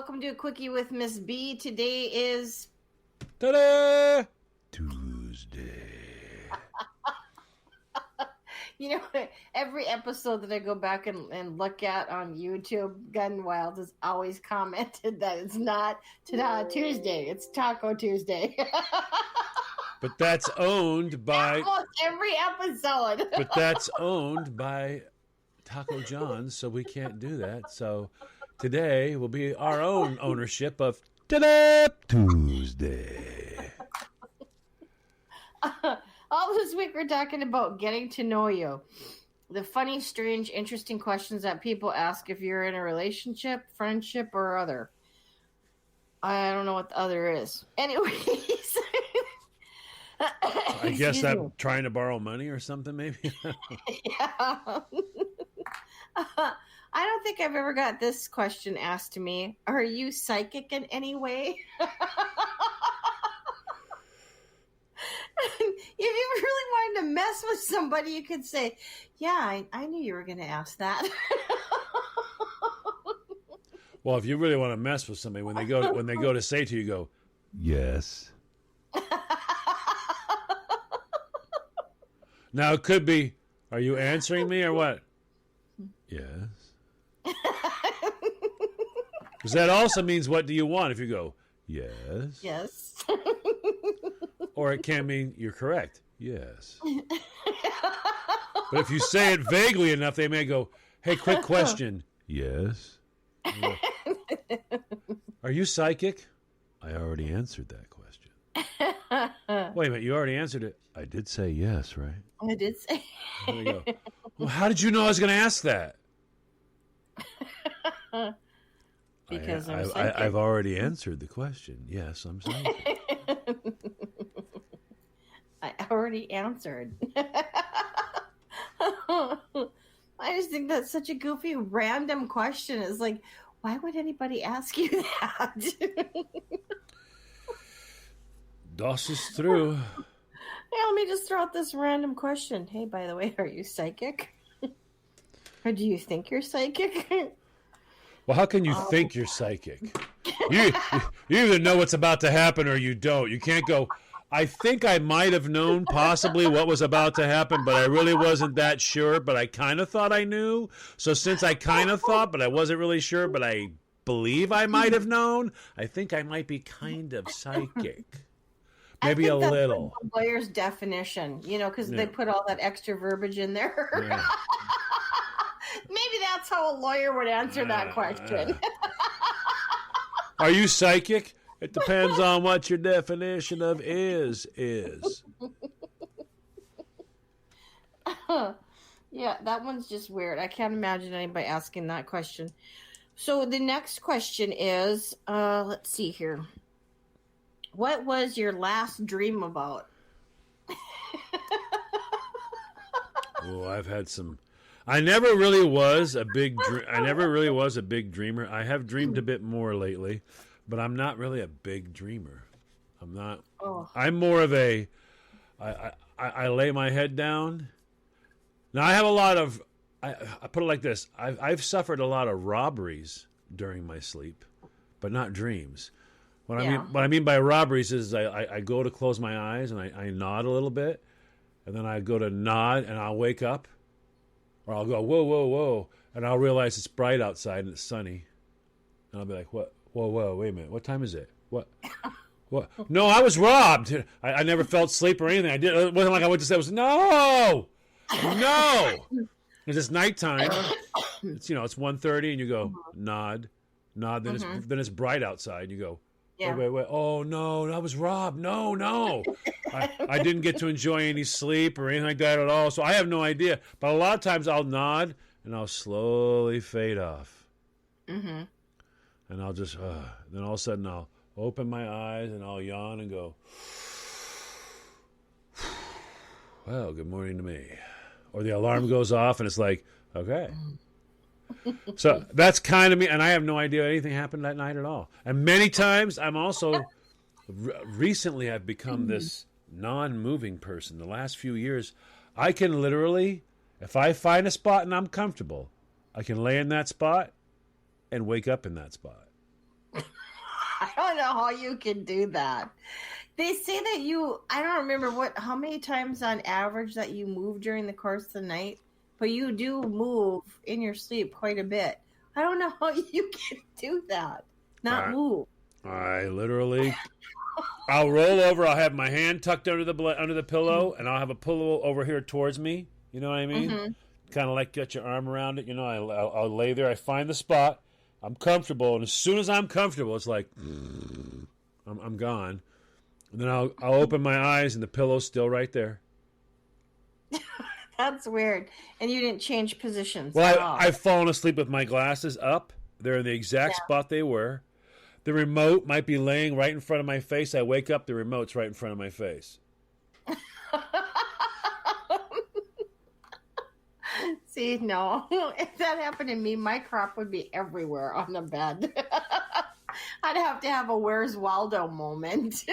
welcome to a Quickie with Miss B. Today is Ta-da! Tuesday. Every episode that I go back and look at on YouTube, Gun Wild has always commented that it's not Tuesday, it's Taco Tuesday. But that's owned by almost every episode. But that's owned by Taco John's, so we can't do that. So today will be our own ownership of Ta-da! Tuesday. All this week we're talking about getting to know you. The funny, strange, interesting questions that people ask if you're in a relationship, friendship, or other. I don't know what the other is. Anyways. I guess I'm trying to borrow money or something, maybe. Yeah. I don't think I've ever got this question asked to me. Are you psychic in any way? If you really wanted to mess with somebody, you could say, yeah, I knew you were going to ask that. Well, if you really want to mess with somebody, when they go to say to you, go, yes. Now, it could be, are you answering me or what? Yes. Because that also means, what do you want? If you go, yes. Yes. Or it can mean, you're correct. Yes. But if you say it vaguely enough, they may go, hey, quick question. Yes. Go, are you psychic? I already answered that question. Wait a minute, you already answered it. I did say yes, right? I did say. There you go. Well, how did you know I was going to ask that? Because I'm psychic. I've already answered the question. Yes, I'm psychic. I already answered. I just think that's such a goofy, random question. It's like, why would anybody ask you that? Das ist true. Yeah, let me just throw out this random question. Hey, by the way, are you psychic? Or do you think you're psychic? Well, how can you think you're psychic? You either know what's about to happen or you don't. You can't go, I think I might have known possibly what was about to happen, but I really wasn't that sure, but I kind of thought I knew. So since I kind of thought, but I wasn't really sure, but I believe I might have known, I think I might be kind of psychic. Maybe a little. Like the lawyer's definition, because they put all that extra verbiage in there. Yeah. Maybe that's how a lawyer would answer that question. Are you psychic? It depends on what your definition of is. Yeah, that one's just weird. I can't imagine anybody asking that question. So the next question is, let's see here. What was your last dream about? Oh, I've had some. I never really was a big dreamer. I have dreamed a bit more lately, but I'm not really a big dreamer. I'm not. Oh. I'm more of a. I lay my head down. Now I have a lot of. I put it like this. I've suffered a lot of robberies during my sleep, but not dreams. What I mean by robberies is I go to close my eyes and I nod a little bit, and then I go to nod and I'll wake up, or I'll go whoa whoa whoa, and I'll realize it's bright outside and it's sunny, and I'll be like, what? Whoa whoa, wait a minute, what time is it? What? No, I was robbed. I never felt sleep or anything. It wasn't like I went to say, no. Because it's nighttime. It's it's 1:30 and you go nod, then it's bright outside. You go. Yeah. Wait. Oh, no, I was robbed. No. I didn't get to enjoy any sleep or anything like that at all, so I have no idea. But a lot of times I'll nod, and I'll slowly fade off. Mm-hmm. And I'll just, then all of a sudden I'll open my eyes, and I'll yawn and go, well, good morning to me. Or the alarm goes off, and it's like, okay. So that's kind of me, and I have no idea anything happened that night at all. And many times I'm also recently I've become this non-moving person. The last few years, I can literally, if I find a spot and I'm comfortable, I can lay in that spot and wake up in that spot. I don't know how you can do that. They say that I don't remember how many times on average that you move during the course of the night, but you do move in your sleep quite a bit. I don't know how you can do that. Not I, move. I literally, I'll roll over. I'll have my hand tucked under the pillow, and I'll have a pillow over here towards me. You know what I mean? Mm-hmm. Kind of like get your arm around it. You know, I'll lay there. I find the spot. I'm comfortable, and as soon as I'm comfortable, it's like I'm gone. And then I'll open my eyes, and the pillow's still right there. That's weird. And you didn't change positions Well, at all. I've fallen asleep with my glasses up. They're in the exact spot they were. The remote might be laying right in front of my face. I wake up, the remote's right in front of my face. See, no. If that happened to me, my crop would be everywhere on the bed. I'd have to have a Where's Waldo moment.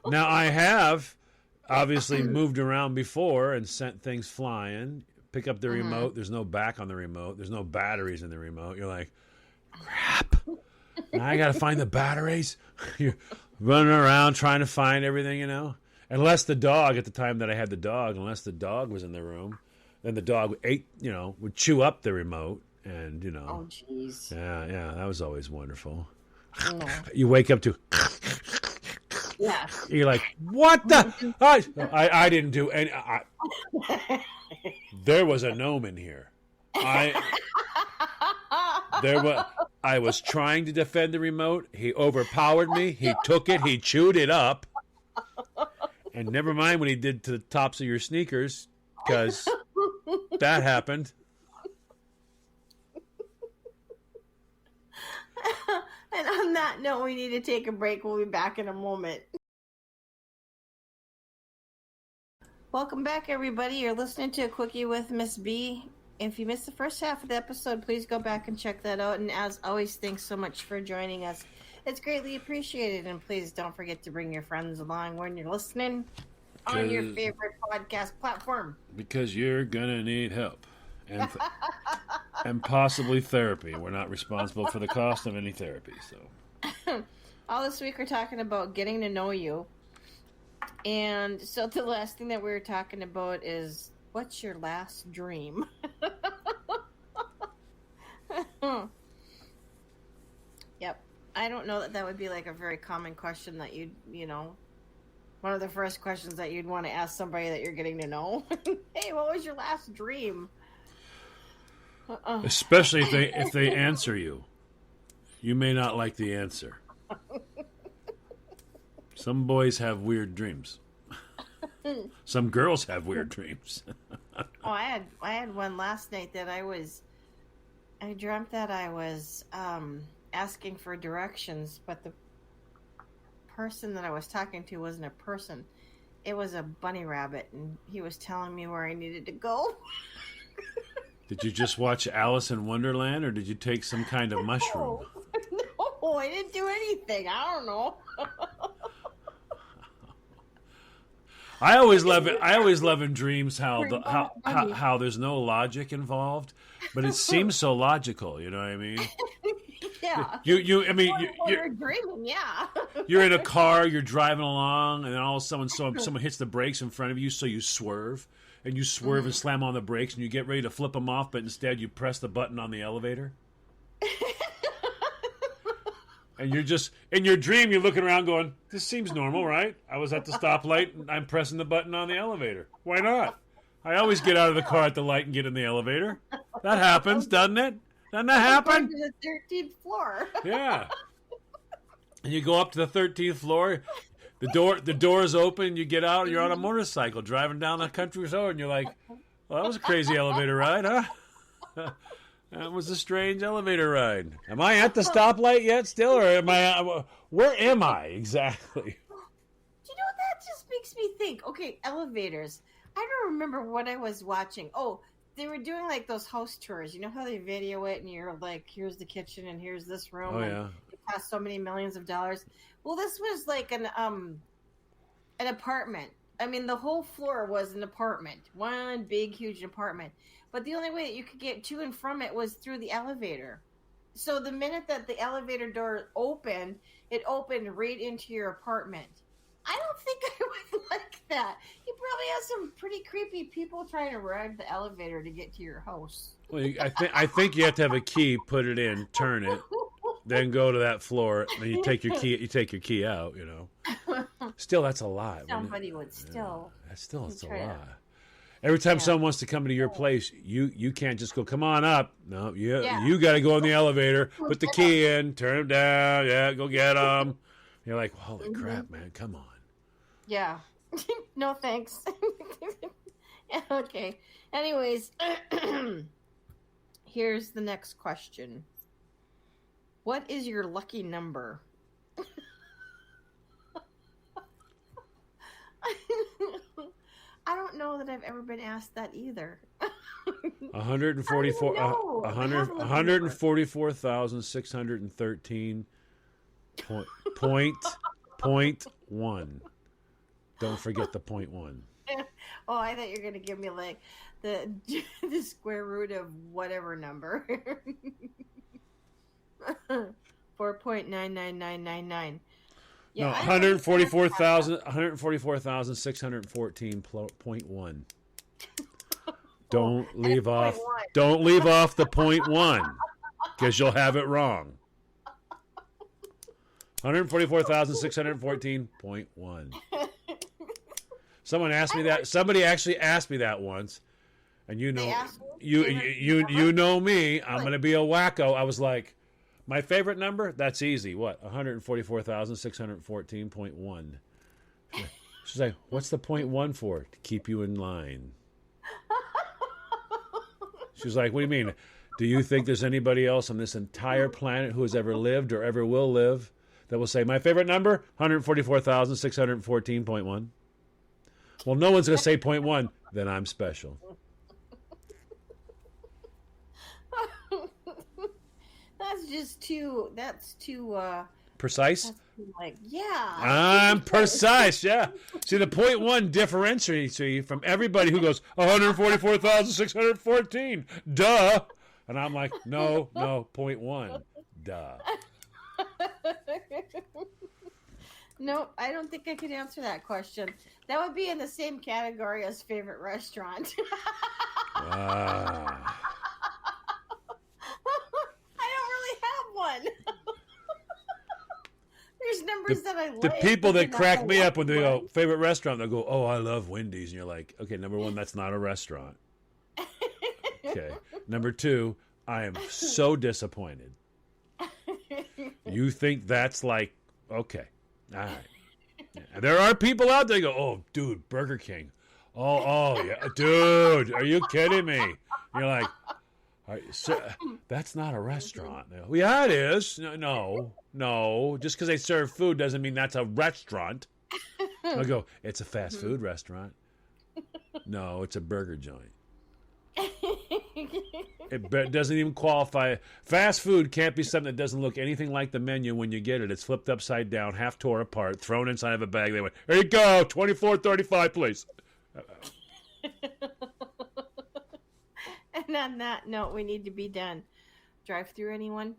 Now, I have obviously moved around before and sent things flying. Pick up the remote. There's no back on the remote. There's no batteries in the remote. You're like, crap. Now I got to find the batteries. You're running around trying to find everything, you know. Unless the dog, at the time that I had the dog, unless the dog was in the room, then the dog would chew up the remote. And, you know. Oh, jeez. Yeah, that was always wonderful. No. You wake up to... Yeah. You're like, what the? I didn't do any. There was a gnome in here. I was trying to defend the remote. He overpowered me. He took it. He chewed it up. And never mind when he did to the tops of your sneakers, because that happened. And on that note, we need to take a break. We'll be back in a moment. Welcome back, everybody. You're listening to a Quickie with Miss B. If you missed the first half of the episode, please go back and check that out. And as always, thanks so much for joining us. It's greatly appreciated. And please don't forget to bring your friends along when you're listening on your favorite podcast platform. Because you're going to need help. And possibly therapy. We're not responsible for the cost of any therapy. So, all this week we're talking about getting to know you. And so the last thing that we were talking about is, what's your last dream? Yep. I don't know that would be like a very common question that one of the first questions that you'd want to ask somebody that you're getting to know. Hey, what was your last dream? Especially if they answer you. You may not like the answer. Some boys have weird dreams. Some girls have weird dreams. I had one last night that I dreamt that I was asking for directions, but the person that I was talking to wasn't a person. It was a bunny rabbit, and he was telling me where I needed to go. Did you just watch Alice in Wonderland, or did you take some kind of mushroom? No, I didn't do anything. I don't know. I always love it. I always love in dreams how there's no logic involved, but it seems so logical. You know what I mean? Yeah. You're dreaming. Yeah. You're in a car. You're driving along, and then all of a sudden, someone hits the brakes in front of you, so you swerve. And you swerve and slam on the brakes, and you get ready to flip them off, but instead you press the button on the elevator. And you're just, in your dream, you're looking around going, this seems normal, right? I was at the stoplight, and I'm pressing the button on the elevator. Why not? I always get out of the car at the light and get in the elevator. That happens, doesn't it? Doesn't that happen? To the 13th floor. Yeah. And you go up to the 13th floor. The door is open. You get out. You're on a motorcycle driving down the country road, and you're like, "Well, that was a crazy elevator ride, huh? That was a strange elevator ride. Am I at the stoplight yet, still, or am I? Where am I exactly?" Do you know what that just makes me think? Okay, elevators. I don't remember what I was watching. Oh, they were doing like those house tours. You know how they video it, and you're like, "Here's the kitchen, and here's this room." Oh, and yeah. it cost so many millions of dollars. Well, this was like an apartment. I mean, the whole floor was an apartment, one big, huge apartment. But the only way that you could get to and from it was through the elevator. So the minute that the elevator door opened, it opened right into your apartment. I don't think I would like that. You probably have some pretty creepy people trying to ride the elevator to get to your house. Well, I think you have to have a key, put it in, turn it, then go to that floor, and then you take your key out. You know. Still, that's a lot. Somebody would still. Yeah, it's a try to- lot. Every time someone wants to come into your place, you can't just go, come on up. No, you got to go in the elevator, put the key in, turn it down. Yeah, go get them. You're like, holy crap, man, come on. Yeah. No thanks. Okay. Anyways, here's the next question. What is your lucky number? I don't know that I've ever been asked that either. 144 144,613 point one. Don't forget the point one. Oh, I thought you were going to give me like the square root of whatever number. 4.99999. No, 144,614.1. Don't leave off the point one, because you'll have it wrong. 144,614.1. Someone asked me that. Somebody actually asked me that once, and you know me. I'm going to be a wacko. I was like, my favorite number? That's easy. What? 144,614.1. She's like, what's the point one for? To keep you in line. She's like, what do you mean? Do you think there's anybody else on this entire planet who has ever lived or ever will live that will say, my favorite number? 144,614.1. Well, no one's going to say point one. Then I'm special. That's too Precise? like, yeah. I'm precise, yeah. See, the point one differentiates you from everybody who goes 144,614. Duh. And I'm like, no, point one. Duh. Nope, I don't think I could answer that question. That would be in the same category as favorite restaurant. Ah. I don't really have one. There's numbers that I like. The people but that they're crack not me my up when they lucky go, favorite restaurant, they'll go, oh, I love Wendy's. And you're like, okay, number one, that's not a restaurant. Okay. Number two, I am so disappointed. You think that's like, okay. All right. Yeah. There are people out there who go, oh, dude, Burger King. Oh, yeah. Dude, are you kidding me? You're like, that's not a restaurant. Well, yeah, it is. No. Just because they serve food doesn't mean that's a restaurant. I go, it's a fast food restaurant. No, it's a burger joint. It doesn't even qualify. Fast food can't be something that doesn't look anything like the menu when you get it. It's flipped upside down, half tore apart, thrown inside of a bag. They went, here you go, $24.35, please. And on that note, we need to be done. Drive through anyone?